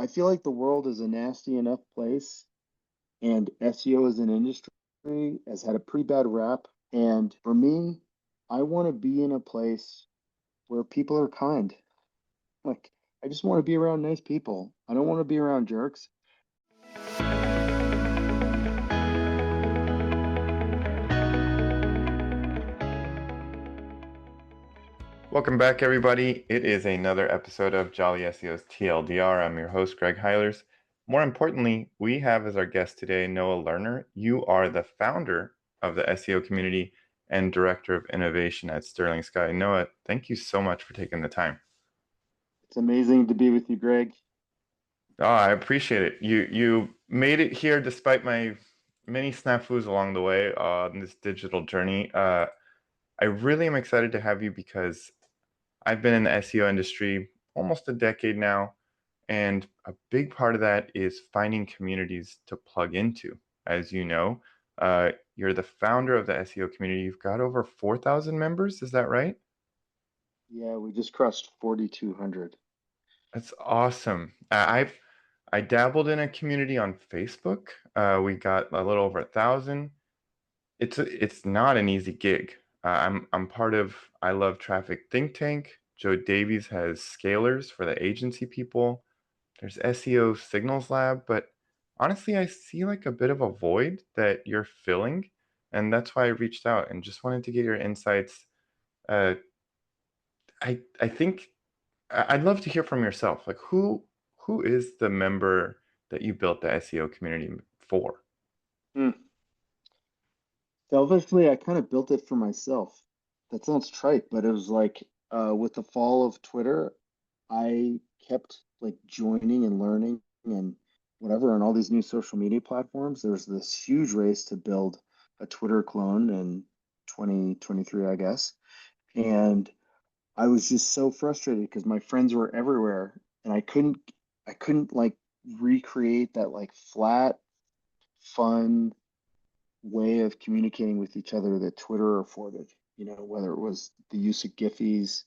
I feel like the world is a nasty enough place, and SEO as an industry has had a pretty bad rap. And for me, I want to be in a place where people are kind. Like, I just want to be around nice people. I don't want to be around jerks. Welcome back, everybody. It is another episode of Jolly SEO's TLDR. I'm your host, Greg Heilers. More importantly, we have as our guest today Noah Lerner. You are the founder of the SEO Community and Director of Innovation at Sterling Sky. Noah, thank you so much for taking the time. It's amazing to be with you, Greg. Oh, I appreciate it. You made it here despite my many snafus along the way on this digital journey. I really am excited to have you because I've been in the SEO industry almost a decade now, and a big part of that is finding communities to plug into. As you know, you're the founder of the SEO community. You've got over 4,000 members, is that right? Yeah, we just crossed 4,200. That's awesome. I dabbled in a community on Facebook. We got a little over 1,000. It's not an easy gig. I'm part of I Love Traffic think tank. Joe Davies has scalers for the agency people. There's SEO Signals Lab, but honestly, I see like a bit of a void that you're filling, and that's why I reached out and just wanted to get your insights. Uh, I think I'd love to hear from yourself. Like who is the member that you built the SEO community for? Hmm. Selfishly, I kind of built it for myself. That sounds trite, but it was like with the fall of Twitter, I kept like joining and learning and whatever on all these new social media platforms. There's this huge race to build a Twitter clone in 2023, I guess. And I was just so frustrated because my friends were everywhere and I couldn't like recreate that like flat, fun way of communicating with each other that Twitter afforded. Whether it was the use of Giphies,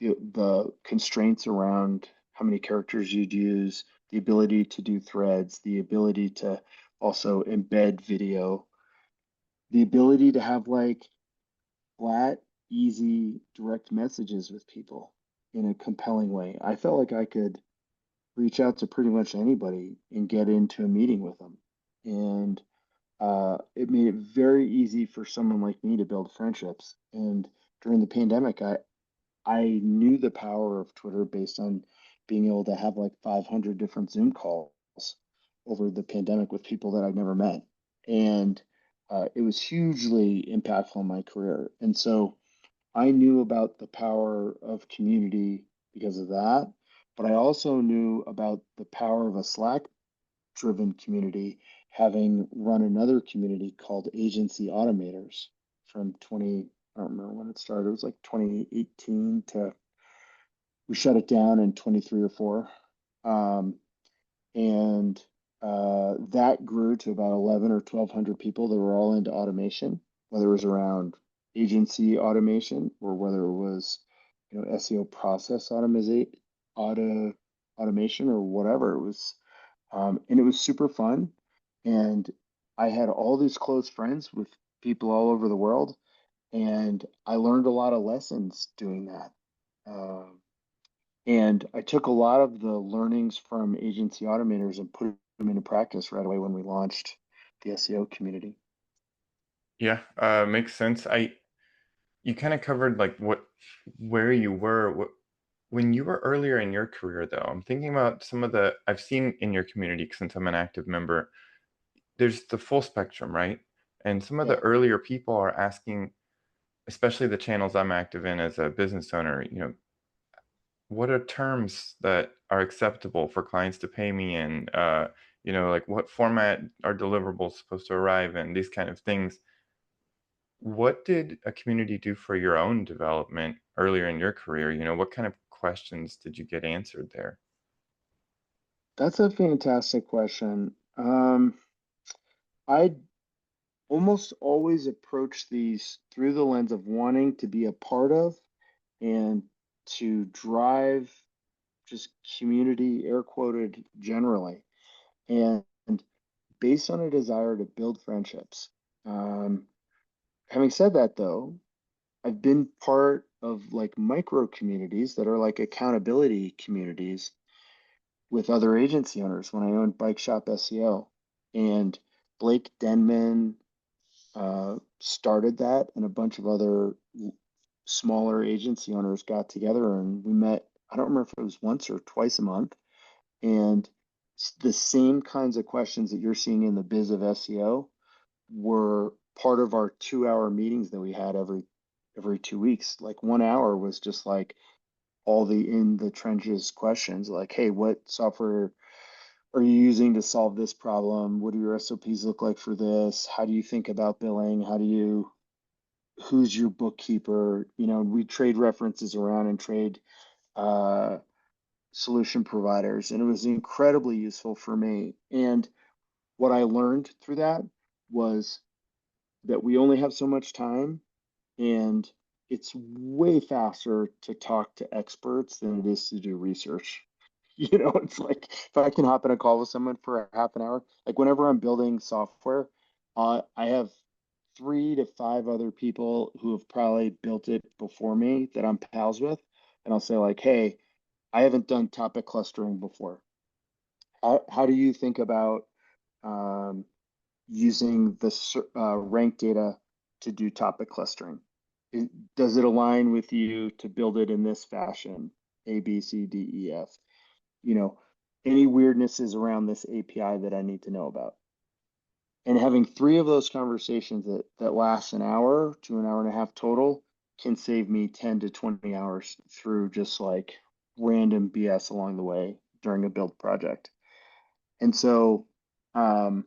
the constraints around how many characters you'd use, the ability to do threads, the ability to also embed video, the ability to have like flat, easy, direct messages with people in a compelling way. I felt like I could reach out to pretty much anybody and get into a meeting with them. And it made it very easy for someone like me to build friendships. And during the pandemic, I knew the power of Twitter based on being able to have like 500 different Zoom calls over the pandemic with people that I'd never met. And it was hugely impactful in my career. And so I knew about the power of community because of that. But I also knew about the power of a Slack driven community, having run another community called Agency Automators from 20, I don't remember when it started. It was like 2018 to we shut it down in 23 or 4. Um, and that grew to about 11 or 1200 people that were all into automation, whether it was around agency automation or whether it was, SEO process auto, automation or whatever it was. And it was super fun. And I had all these close friends with people all over the world. And I learned a lot of lessons doing that. Um, and I took a lot of the learnings from agency automators and put them into practice right away when we launched the SEO community. Yeah, makes sense. You kind of covered like where you were. When you were earlier in your career, though, I'm thinking about some of the I've seen in your community since I'm an active member. There's the full spectrum, right? And some of the Yeah. earlier people are asking, especially the channels I'm active in as a business owner, what are terms that are acceptable for clients to pay me in? Like what format are deliverables supposed to arrive in? These kind of things. What did a community do for your own development earlier in your career? What kind of questions did you get answered there? That's a fantastic question. I almost always approach these through the lens of wanting to be a part of and to drive just community, air quoted, generally. And based on a desire to build friendships. Um, Having said that, though, I've been part of like micro communities that are like accountability communities with other agency owners when I owned Bike Shop SEO. And Blake Denman started that, and a bunch of other smaller agency owners got together and we met. I don't remember if it was once or twice a month. And the same kinds of questions that you're seeing in the biz of SEO were part of our 2 hour meetings that we had every 2 weeks. Like 1 hour was just like all the in the trenches questions, like, hey, what software are you using to solve this problem? What do your SOPs look like for this? How do you think about billing? Who's your bookkeeper? We trade references around and trade uh, solution providers, and it was incredibly useful for me. And what I learned through that was that we only have so much time, and it's way faster to talk to experts than it is to do research. It's like if I can hop in a call with someone for a half an hour, like whenever I'm building software, I have 3 to 5 other people who have probably built it before me that I'm pals with. And I'll say, like, hey, I haven't done topic clustering before. How do you think about um, using the rank data to do topic clustering? Does it align with you to build it in this fashion? A, B, C, D, E, F. You know, any weirdnesses around this API that I need to know about. And having 3 of those conversations that last an hour to an hour and a half total can save me 10 to 20 hours through just like random BS along the way during a build project. And so um,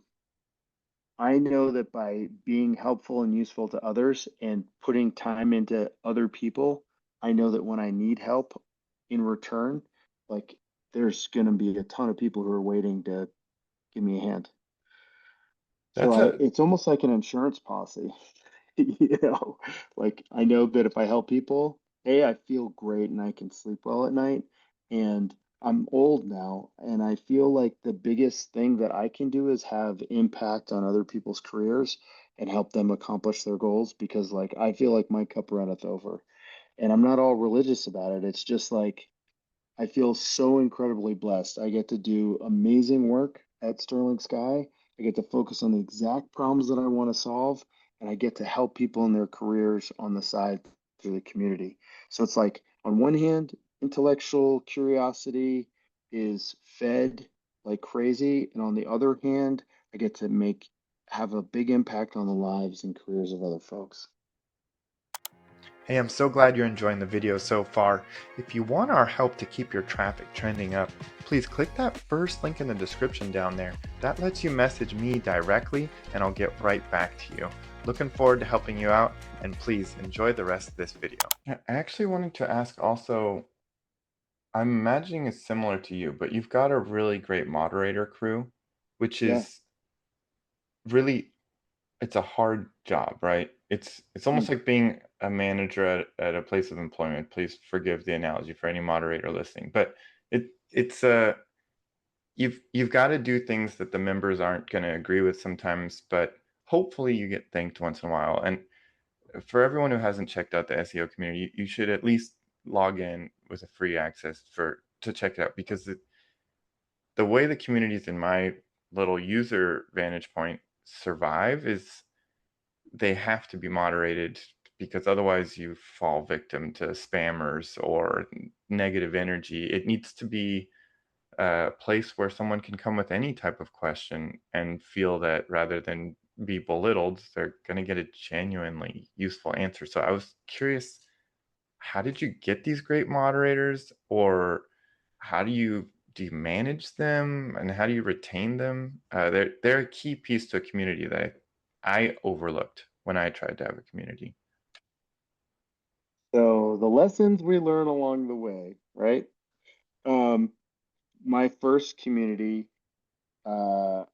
I know that by being helpful and useful to others and putting time into other people, I know that when I need help in return, like there's going to be a ton of people who are waiting to give me a hand. So That's a it's almost like an insurance policy. you know, like I know that if I help people, A, I feel great and I can sleep well at night. And I'm old now, and I feel like the biggest thing that I can do is have impact on other people's careers and help them accomplish their goals because like I feel like my cup runneth over. And I'm not all religious about it. It's just like I feel so incredibly blessed. I get to do amazing work at Sterling Sky. I get to focus on the exact problems that I want to solve, and I get to help people in their careers on the side through the community. So it's like, on one hand, intellectual curiosity is fed like crazy, and on the other hand, I get to have a big impact on the lives and careers of other folks. Hey, I'm so glad you're enjoying the video so far. If you want our help to keep your traffic trending up, please click that first link in the description down there. That lets you message me directly and I'll get right back to you. Looking forward to helping you out, and please enjoy the rest of this video. I actually wanted to ask also, I'm imagining it's similar to you, but you've got a really great moderator crew, which Yeah. is really, it's a hard job, right? It's almost Mm. like being a manager at a place of employment. Please forgive the analogy for any moderator listening, but it's you've got to do things that the members aren't going to agree with sometimes, but hopefully you get thanked once in a while. And for everyone who hasn't checked out the SEO community, you should at least log in with a free access to check it out, because the way the communities in my little user vantage point survive is they have to be moderated, because otherwise you fall victim to spammers or negative energy. It needs to be a place where someone can come with any type of question and feel that rather than be belittled, they're going to get a genuinely useful answer. So I was curious, how did you get these great moderators, or how do you manage them, and how do you retain them? They're a key piece to a community that I overlooked when I tried to have a community. So the lessons we learn along the way, right? Um, my first community, uh,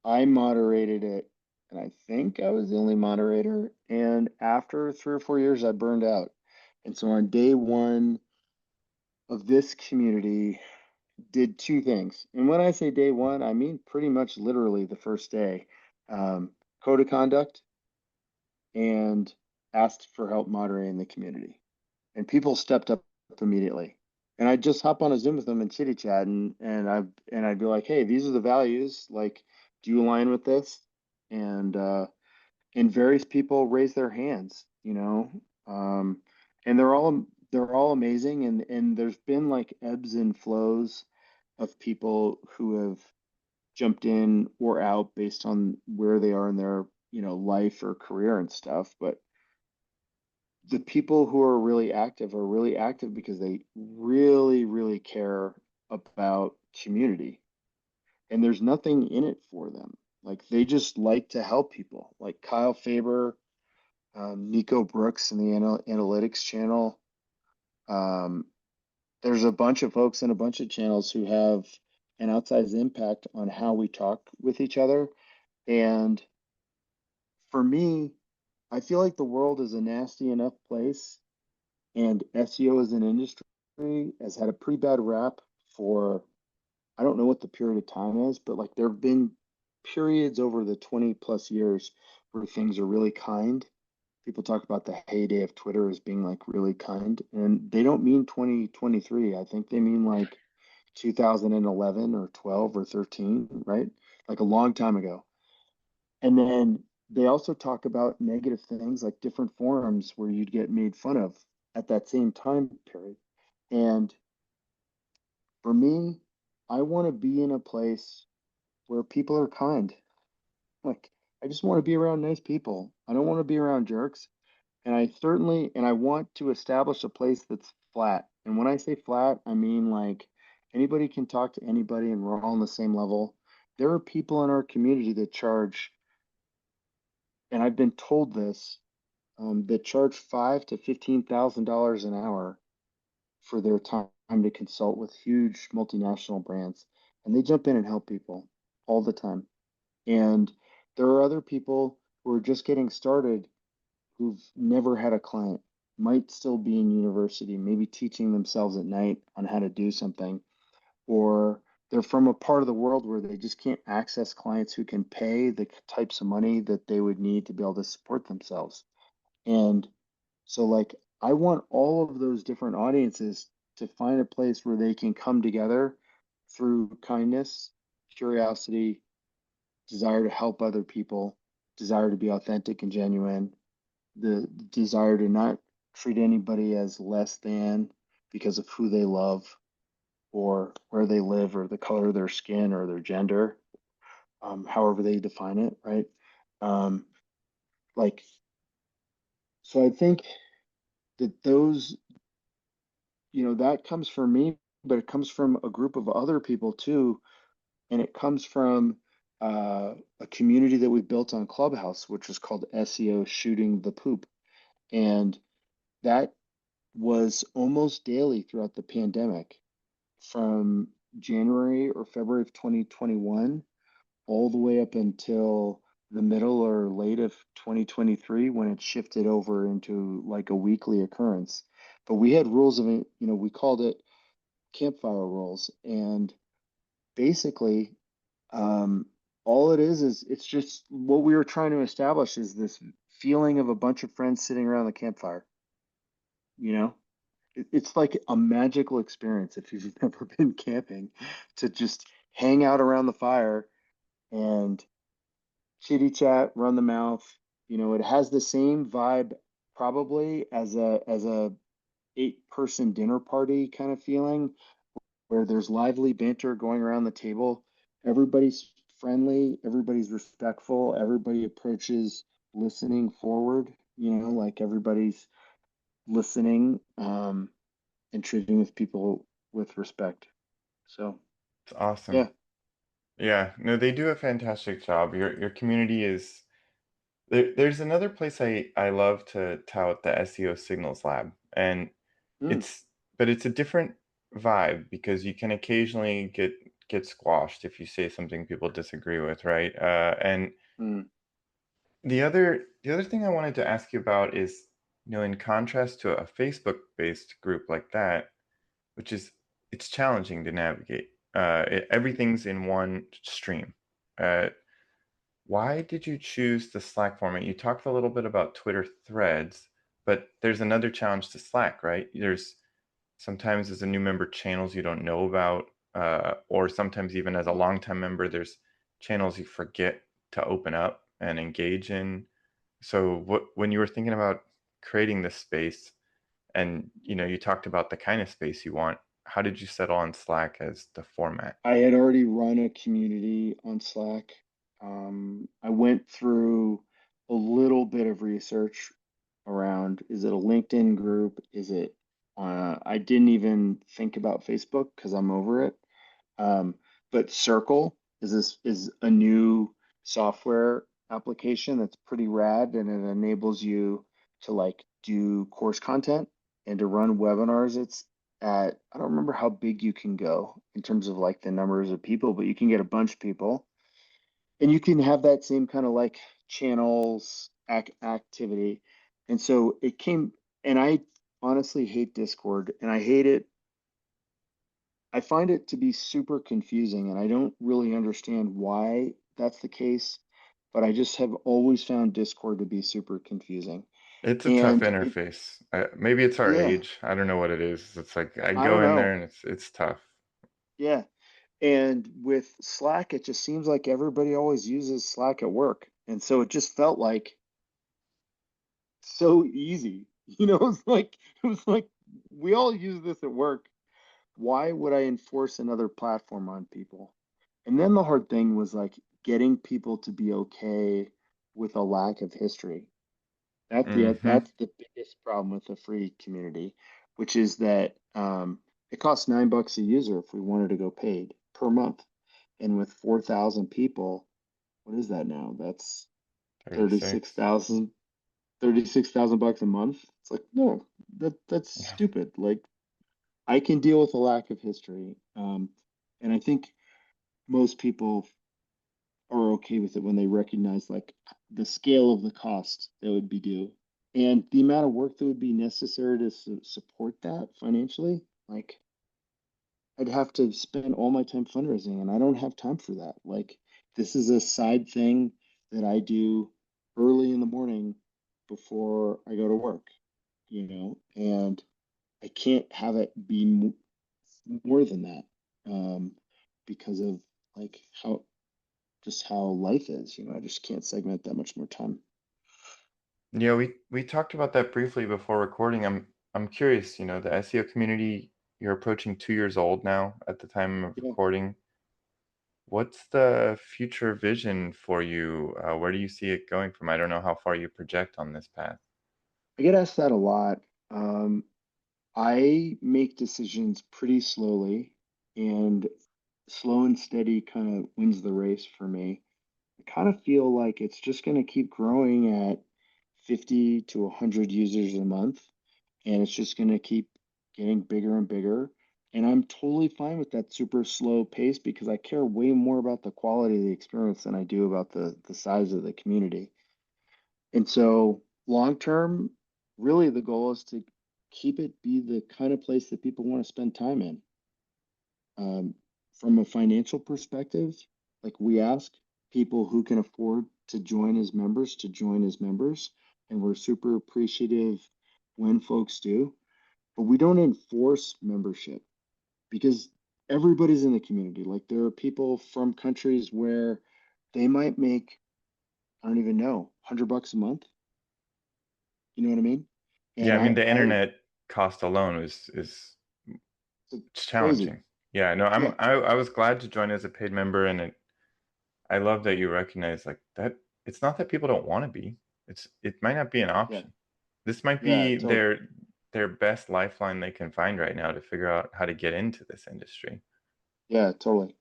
I moderated it, and I think I was the only moderator. And after 3 or 4 years, I burned out. And so on day one, of this community did two things. And when I say day one, I mean pretty much literally the first day. Um, Code of conduct and asked for help moderating the community. And people stepped up immediately. And I'd just hop on a Zoom with them and chitty chat and I'd be like, hey, these are the values. Like, do you align with this? And and various people raise their hands, you know. Um, and they're all amazing and there's been like ebbs and flows of people who have jumped in or out based on where they are in their, life or career and stuff. But the people who are really active because they really, really care about community. And there's nothing in it for them. Like they just like to help people. Like Kyle Faber, Nico Brooks in the analytics channel. Um, there's a bunch of folks in a bunch of channels who have an outsized impact on how we talk with each other. And for me, I feel like the world is a nasty enough place, and SEO as an industry has had a pretty bad rap for, I don't know what the period of time is, but like there have been periods over the 20 plus years where things are really kind. People talk about the heyday of Twitter as being like really kind, and they don't mean 2023. I think they mean like 2011 or 12 or 13, right? Like a long time ago. And then they also talk about negative things like different forums where you'd get made fun of at that same time period. And for me, I want to be in a place where people are kind. Like, I just want to be around nice people. I don't want to be around jerks. And I want to establish a place that's flat. And when I say flat, I mean like anybody can talk to anybody and we're all on the same level. There are people in our community that charge, and I've been told this, that charge five to $15,000 an hour for their time to consult with huge multinational brands, and they jump in and help people all the time. And there are other people who are just getting started who've never had a client, might still be in university, maybe teaching themselves at night on how to do something, or they're from a part of the world where they just can't access clients who can pay the types of money that they would need to be able to support themselves. And so, like, I want all of those different audiences to find a place where they can come together through kindness, curiosity, desire to help other people, desire to be authentic and genuine, the desire to not treat anybody as less than because of who they love or where they live or the color of their skin or their gender, however they define it, right? Um, like, so I think that that comes from me, but it comes from a group of other people too. And it comes from a community that we built on Clubhouse, which is called SEO Shooting the Poop. And that was almost daily throughout the pandemic from January or February of 2021 all the way up until the middle or late of 2023 when it shifted over into like a weekly occurrence. But we had rules of it, we called it campfire rules. And basically, um, all it is it's just what we were trying to establish is this feeling of a bunch of friends sitting around the campfire, you know? It's like a magical experience if you've never been camping to just hang out around the fire and chitty chat, run the mouth. It has the same vibe probably as a 8-person dinner party kind of feeling where there's lively banter going around the table. Everybody's friendly, everybody's respectful, everybody approaches listening forward, like everybody's listening, and treating with people with respect. So, It's awesome. yeah. Yeah, no, they do a fantastic job. Your community is there's another place I love to tout, the SEO Signals Lab. And Mm, it's but it's a different vibe because you can occasionally get squashed if you say something people disagree with, right? And mm, the other thing I wanted to ask you about is, in contrast to a Facebook-based group like that, which is it's challenging to navigate. Everything's in one stream. Uh, why did you choose the Slack format? You talked a little bit about Twitter threads, but there's another challenge to Slack, right? There's sometimes as a new member channels you don't know about, or sometimes even as a longtime member, there's channels you forget to open up and engage in. So when you were thinking about creating this space, and you talked about the kind of space you want, how did you settle on Slack as the format? I had already run a community on Slack. I went through a little bit of research around, is it a LinkedIn group? Is it I didn't even think about Facebook because I'm over it. Um, but Circle is a new software application that's pretty rad, and it enables you to like do course content and to run webinars. It's at, I don't remember how big you can go in terms of like the numbers of people, but you can get a bunch of people, and you can have that same kind of like channels activity. And so it came, and I honestly hate Discord, and I hate it. I find it to be super confusing, and I don't really understand why that's the case, but I just have always found Discord to be super confusing. It's a tough And it, interface. Maybe it's our yeah, age. I don't know what it is. It's like I I don't go in there know. and it's tough. Yeah. And with Slack, it just seems like everybody always uses Slack at work. And so it just felt like so easy. It was like we all use this at work. Why would I enforce another platform on people? And then the hard thing was like getting people to be okay with a lack of history. Hmm. That's the biggest problem with the free community, which is that it costs $9 a user if we wanted to go paid per month. And with 4,000 people, what is that now? That's 36. 36,000, 36,000 bucks a month. It's like, no, that's Yeah. stupid. Like I can deal with a lack of history. And I think most people are okay with it when they recognize like the scale of the cost that would be due and the amount of work that would be necessary to support that financially. Like I'd have to spend all my time fundraising, and I don't have time for that. Like this is a side thing that I do early in the morning before I go to work, and I can't have it be more than that, um, because of like how life is. I just can't segment that much more time. Yeah, we talked about that briefly before recording. I'm curious, the SEO community, you're approaching 2 years old now at the time of Yeah, recording. What's the future vision for you? Where do you see it going from? I don't know how far you project on this path. I get asked that a lot. I make decisions pretty slowly, and slow and steady kind of wins the race for me. I kind of feel like it's just going to keep growing at 50 to 100 users a month, and it's just going to keep getting bigger and bigger. And I'm totally fine with that super slow pace because I care way more about the quality of the experience than I do about the size of the community. And so long term, really the goal is to keep it be the kind of place that people want to spend time in. Um, from a financial perspective, like we ask people who can afford to join as members to join as members, and we're super appreciative when folks do, but we don't enforce membership because everybody's in the community. Like there are people from countries where they might make, I don't even know, $100 a month. You know what I mean? Yeah, And I mean the I internet cost alone is it's it's crazy. challenging. Yeah, no, Yeah, I was glad to join as a paid member, and I love that you recognize like that it's not that people don't want to be. It might not be an yeah, option. This might yeah, be totally. their best lifeline they can find right now to figure out how to get into this industry. Yeah, totally.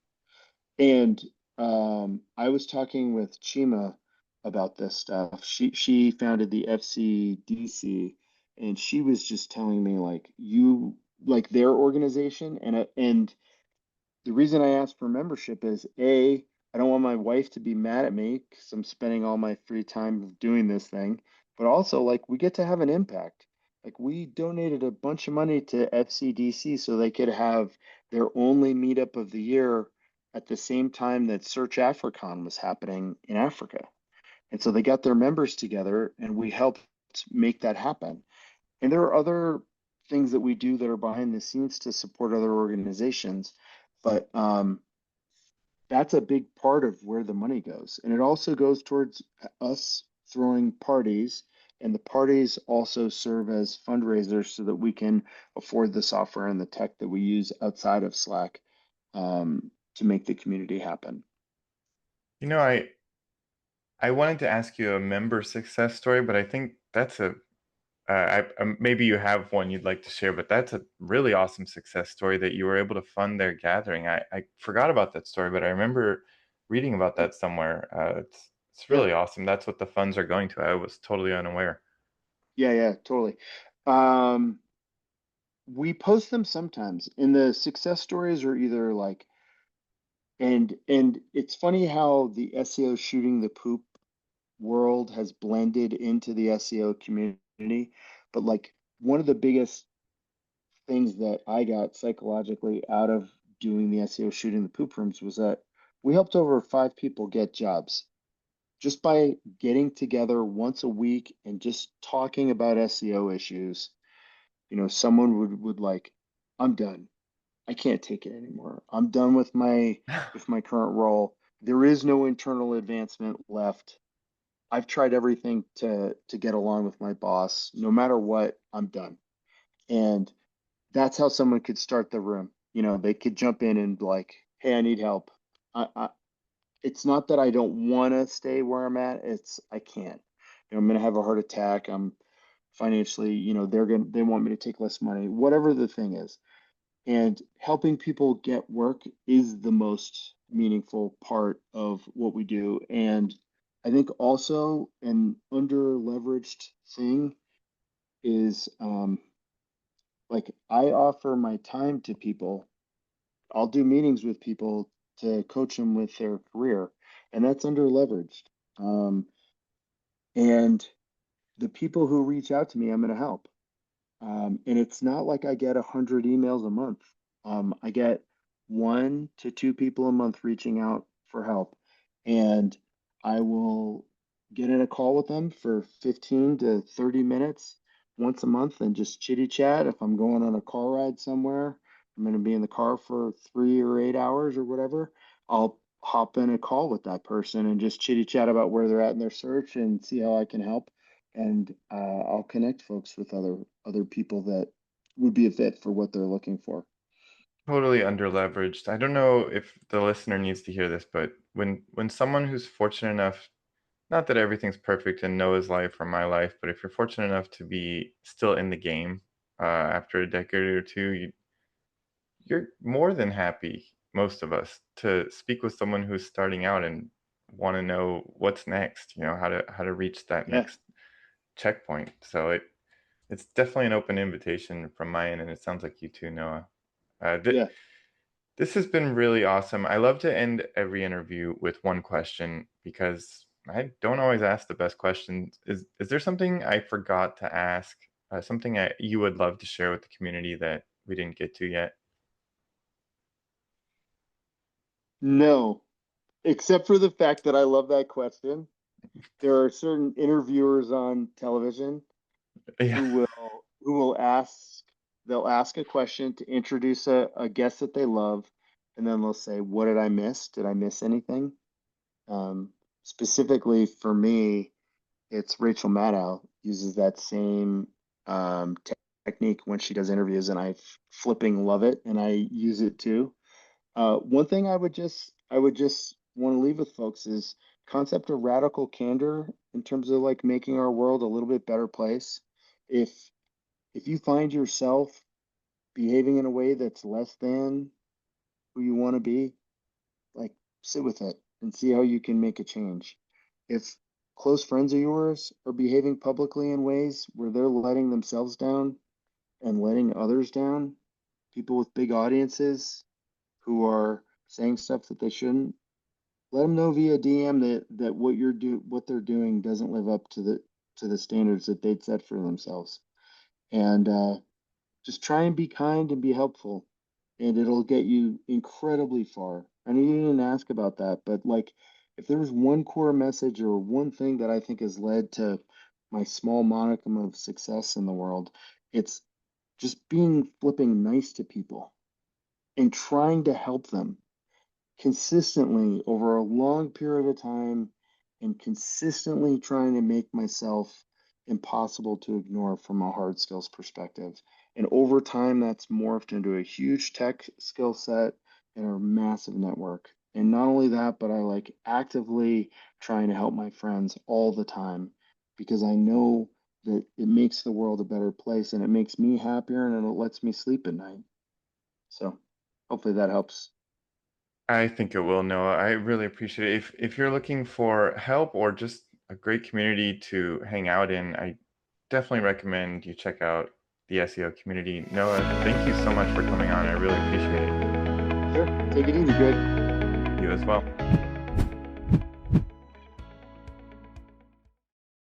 And I was talking with Chima about this stuff. She founded the FCDC, and she was just telling me like like their organization, and the reason I asked for membership is A, I don't want my wife to be mad at me because I'm spending all my free time doing this thing, but also like we get to have an impact. Like we donated a bunch of money to FCDC so they could have their only meetup of the year at the same time that Search Africon was happening in Africa. And so they got their members together and we helped make that happen. And there are other things that we do that are behind the scenes to support other organizations, but that's a big part of where the money goes. And it also goes towards us throwing parties, and the parties also serve as fundraisers so that we can afford the software and the tech that we use outside of Slack to make the community happen. You know, I wanted to ask you a member success story, but I think that's a maybe you have one you'd like to share, but that's a really awesome success story that you were able to fund their gathering. I forgot about that story, but I remember reading about Yeah, that somewhere. It's yeah, really awesome. That's what the funds are going to. I was totally unaware. yeah, totally. Um, we post them sometimes, and the success stories are either like, and it's funny how the SEO shooting the poop world has blended into the SEO community. But like one of the biggest things that I got psychologically out of doing the SEO shooting the poop rooms was that we helped over 5 people get jobs just by getting together once a week and just talking about SEO issues. You know, someone would like, I'm done. I can't take it anymore. I'm done with my current role. There is no internal advancement left. I've tried everything to get along with my boss. No matter what, I'm done. And that's how someone could start the room. You know, they could jump in and be like, "Hey, I need help." I it's not that I don't want to stay where I'm at. It's I can't. You know, I'm gonna have a heart attack. I'm financially, you know, they want me to take less money. Whatever the thing is. And helping people get work is the most meaningful part of what we do. And I think also an under leveraged thing is like I offer my time to people. I'll do meetings with people to coach them with their career, and that's under leveraged. Um, and the people who reach out to me, I'm going to help. And it's not like I get 100 emails a month. I get 1 to 2 people a month reaching out for help, and I will get in a call with them for 15 to 30 minutes once a month and just chitty chat. If I'm going on a car ride somewhere, I'm going to be in the car for 3 or 8 hours or whatever. I'll hop in a call with that person and just chitty chat about where they're at in their search and see how I can help, and I'll connect folks with other people that would be a fit for what they're looking for. Totally under leveraged. I don't know if the listener needs to hear this, but when someone who's fortunate enough, not that everything's perfect in Noah's life or my life, but if you're fortunate enough to be still in the game after a decade or two, you're more than happy, most of us, to speak with someone who's starting out and want to know what's next, how to reach that Yeah, next checkpoint. So it's definitely an open invitation from my end, and it sounds like you too, Noah. yeah. This has been really awesome. I love to end every interview with one question because I don't always ask the best questions. Is there something I forgot to ask? Something you would love to share with the community that we didn't get to yet? No, except for the fact that I love that question. There are certain interviewers on television Yeah, who will ask they'll ask a question to introduce a guest that they love, and then they'll say, "What did I miss? Did I miss anything?" Um, Specifically for me, it's Rachel Maddow uses that same technique when she does interviews, and I flipping love it, and I use it too. One thing I would just want to leave with folks is concept of radical candor in terms of like making our world a little bit better place. If if you find yourself behaving in a way that's less than who you want to be, like sit with it and see how you can make a change. If close friends of yours are behaving publicly in ways where they're letting themselves down and letting others down, people with big audiences who are saying stuff that they shouldn't, let them know via DM that what they're doing doesn't live up to the standards that they'd set for themselves. And just try and be kind and be helpful, and it'll get you incredibly far. I know you didn't ask about that, but like, if there was one core message or one thing that I think has led to my small monicum of success in the world, it's just being flipping nice to people and trying to help them consistently over a long period of time, and consistently trying to make myself impossible to ignore from a hard skills perspective. And over time, that's morphed into a huge tech skill set and a massive network. And not only that, but I like actively trying to help my friends all the time, because I know that it makes the world a better place, and it makes me happier, and it lets me sleep at night. So hopefully that helps. I think it will, Noah. I really appreciate it. If you're looking for help or just a great community to hang out in, I definitely recommend you check out the SEO community. Noah, thank you so much for coming on. I really appreciate it. Sure. Take it easy, Greg. You as well.